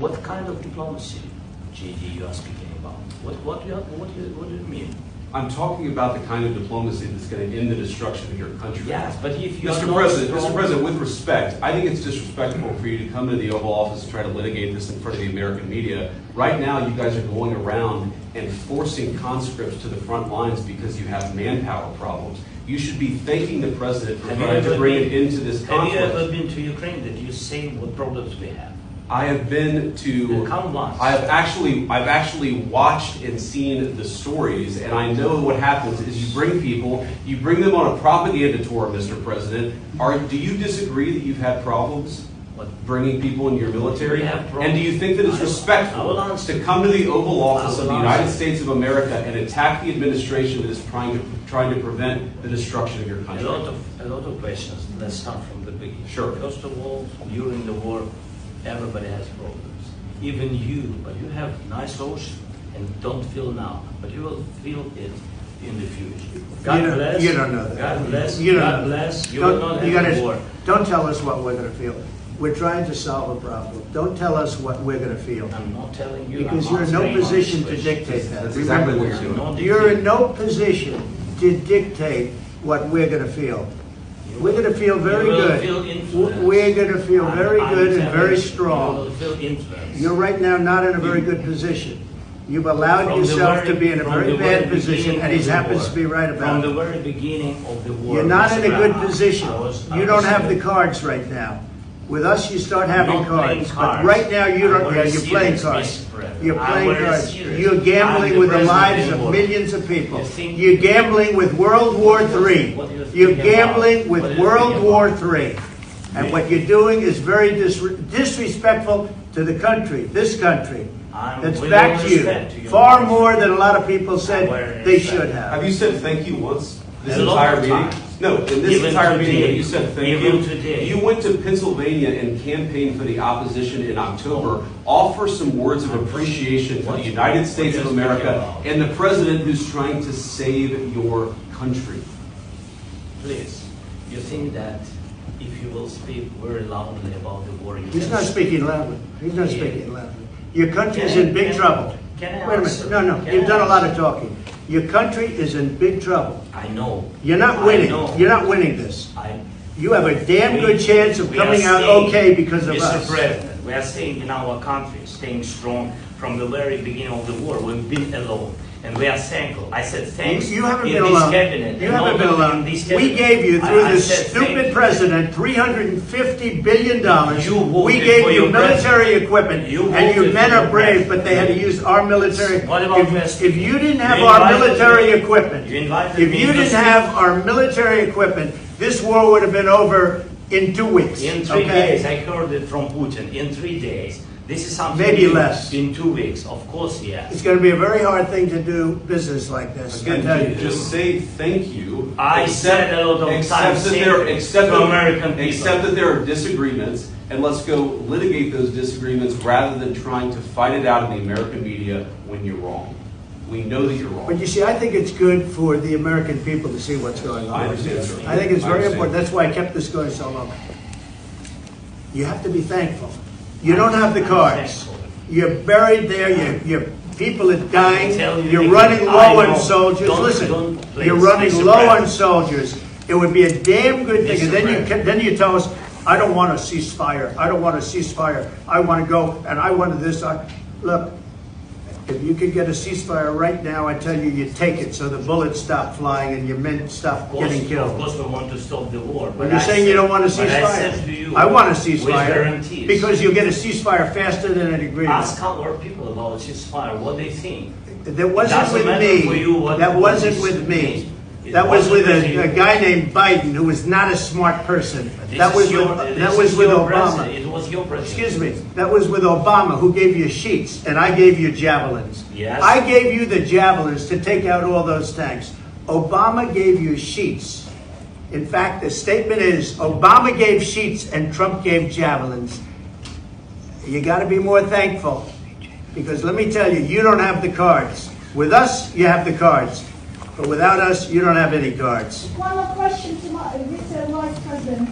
What kind of diplomacy, JD, you are speaking about? What do you mean? I'm talking about the kind of diplomacy that's going to end the destruction of your country. Yes, but if you Mr. President, with respect, I think it's disrespectful for you to come into the Oval Office and try to litigate this in front of the American media. Right now, you guys are going around and forcing conscripts to the front lines because you have manpower problems. You should be thanking the President for trying to bring it into this conflict. Have you ever been to Ukraine? Did you say what problems we have? I have been to. Come once. I've actually watched and seen the stories, and I know what happens is you bring them on a propaganda tour, Mr. President. Do you disagree that you've had problems bringing people in your military? And do you think that it's respectful to come to the Oval Office of the United States of America and attack the administration that is trying to prevent the destruction of your country? A lot of questions. Let's start from the beginning. Sure. First of all, during the war, everybody has problems. Even you, but you have nice ocean and don't feel now, but you will feel it in the future. God bless. You don't know that. God bless. You don't God know. bless. You will not have a war. Don't tell us what we're going to feel. We're trying to solve a problem. Don't tell us what we're going to feel. I'm not telling you. Because you're in no position to dictate that. That's exactly what you're doing. You're in no position to dictate what we're going to feel. We're going to feel very good. We're going to feel very good and very strong. You're right now not in a very good position. You've allowed yourself to be in a very bad position, and he happens to be right about it. From the very beginning of the war. You're not in a good position. You don't have the cards right now. With us, you start having cards. But right now, you don't. Yeah, you're playing cards. You're playing cards. You're gambling with the lives of millions of people. You're gambling with World War III. You're gambling with World War III. And what you're doing is very disrespectful to the country, this country. It's back to you. Far more than a lot of people said they should have. Have you said thank you once this entire meeting? No, in this entire meeting, you said thank you. You went to Pennsylvania and campaigned for the opposition in October. Offer some words of appreciation for the United States of America and the president who's trying to save your country. Please, you think that if you will speak very loudly about the war, he's not speaking loudly. He's not speaking loudly. Your country is in big trouble. Wait a minute. No. You've done a lot of talking. Your country is in big trouble. I know. You're not winning. You're not winning this. You have a damn good chance of coming out okay because of us. Mr. President, we are staying in our country, staying strong from the very beginning of the war. We've been alone. And we are thankful. I said thanks. You haven't been alone. You haven't been alone. We gave you, through this stupid president, $350 billion. We gave you military equipment. And your men are brave, but they had to use our military. If you didn't have our military equipment, this war would have been over in 2 weeks. In 3 days. I heard it from Putin. In 3 days. This is something maybe less. In 2 weeks, of course, yes. It's going to be a very hard thing to do business like this. Again, just say thank you. I said a lot of times to American people. Accept that there are disagreements, and let's go litigate those disagreements rather than trying to fight it out in the American media when you're wrong. We know that you're wrong. But you see, I think it's good for the American people to see what's going on. I understand, sir. I think it's very important. That's why I kept this going so long. You have to be thankful. You don't have the cards. You're buried there. Your people are dying. You're running low on soldiers. Listen, you're running low on soldiers. It would be a damn good thing. And then you tell us, I don't want a ceasefire. I don't want a ceasefire. I want to go and I want this. Look, if you could get a ceasefire right now, I tell you, you take it so the bullets stop flying and your men stop getting killed. Of course, we want to stop the war. But you're saying you don't want a ceasefire. I want a ceasefire because you'll get a ceasefire faster than an agreement. Ask our people about ceasefire, what they think. That wasn't with me. That wasn't with me. That was with a guy named Biden, who was not a smart person. That was with Obama. It was your president. Excuse me. That was with Obama, who gave you sheets, and I gave you javelins. Yes. I gave you the javelins to take out all those tanks. Obama gave you sheets. In fact, the statement is, Obama gave sheets and Trump gave javelins. You got to be more thankful, because let me tell you, you don't have the cards. With us, you have the cards. But without us, you don't have any cards. One more question to Mr. Vice President.